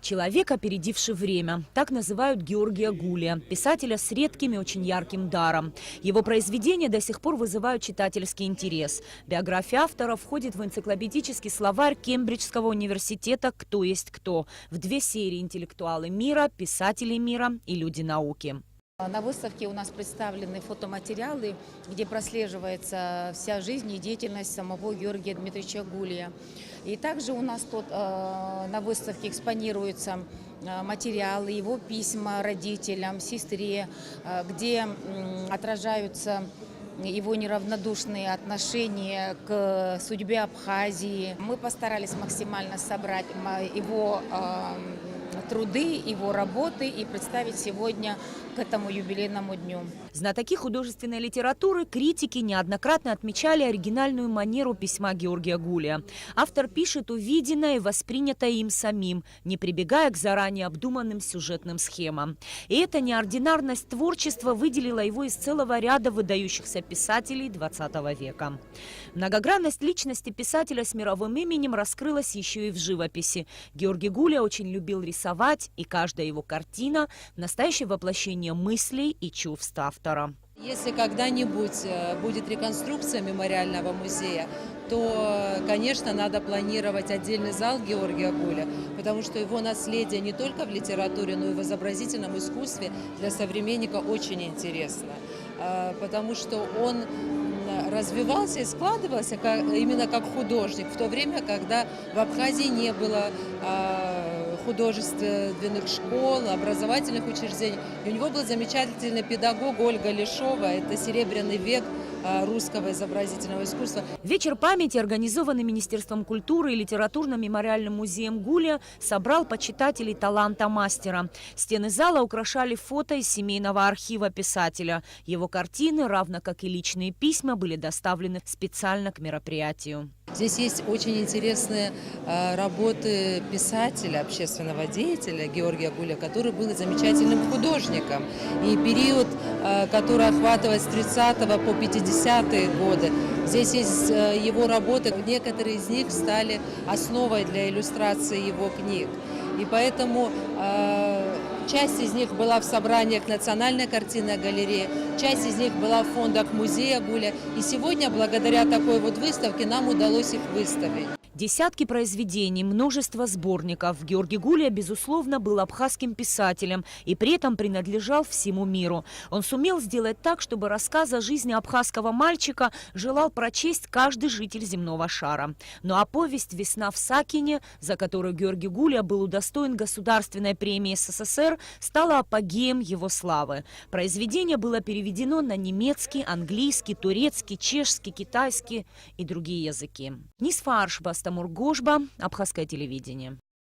Человек, опередивший время. Так называют Георгия Гулия, писателя с редким и очень ярким даром. Его произведения до сих пор вызывают читательский интерес. Биография автора входит в энциклопедический словарь Кембриджского университета «Кто есть кто» в 2 серии «Интеллектуалы мира», «Писатели мира» и «Люди науки». На выставке у нас представлены фотоматериалы, где прослеживается вся жизнь и деятельность самого Георгия Дмитриевича Гулия. И также у нас тут на выставке экспонируются материалы, его письма родителям, сестре, где отражаются его неравнодушные отношения к судьбе Абхазии. Мы постарались максимально собрать его труды, его работы и представить сегодня к этому юбилейному дню. Знатоки художественной литературы, критики неоднократно отмечали оригинальную манеру письма Георгия Гулия. Автор пишет увиденное и воспринятое им самим, не прибегая к заранее обдуманным сюжетным схемам. И эта неординарность творчества выделила его из целого ряда выдающихся писателей XX века. Многогранность личности писателя с мировым именем раскрылась еще и в живописи. Георгий Гулия очень любил рисовать, и каждая его картина – настоящее воплощение мыслей и чувств автора. Если когда-нибудь будет реконструкция мемориального музея, то, конечно, надо планировать отдельный зал Георгия Гулия, потому что его наследие не только в литературе, но и в изобразительном искусстве для современника очень интересно, потому что он развивался и складывался именно как художник в то время, когда в Абхазии не было художественных школ, образовательных учреждений. И у него был замечательный педагог Ольга Лешова, это серебряный век русского изобразительного искусства. Вечер памяти, организованный Министерством культуры и литературно-мемориальным музеем Гулия, собрал почитателей таланта мастера. Стены зала украшали фото из семейного архива писателя. Его картины, равно как и личные письма, были доставлены специально к мероприятию. Здесь есть очень интересные работы писателя, общественного деятеля Георгия Гулия, который был замечательным художником. И период, который охватывает с 30 по 50-е годы, здесь есть его работы. Некоторые из них стали основой для иллюстрации его книг. И поэтому часть из них была в собраниях Национальной картинной галереи, часть из них была в фондах музея Гулия. И сегодня, благодаря такой вот выставке, нам удалось их выставить. Десятки произведений, множество сборников. Георгий Гулия, безусловно, был абхазским писателем и при этом принадлежал всему миру. Он сумел сделать так, чтобы рассказ о жизни абхазского мальчика желал прочесть каждый житель земного шара. Ну а повесть «Весна в Сакине», за которую Георгий Гулия был удостоен Государственной премии СССР, стала апогеем его славы. Произведение было переведено на немецкий, английский, турецкий, чешский, китайский и другие языки. Нисфа Аршба, Тамур Гошба, Абхазское телевидение.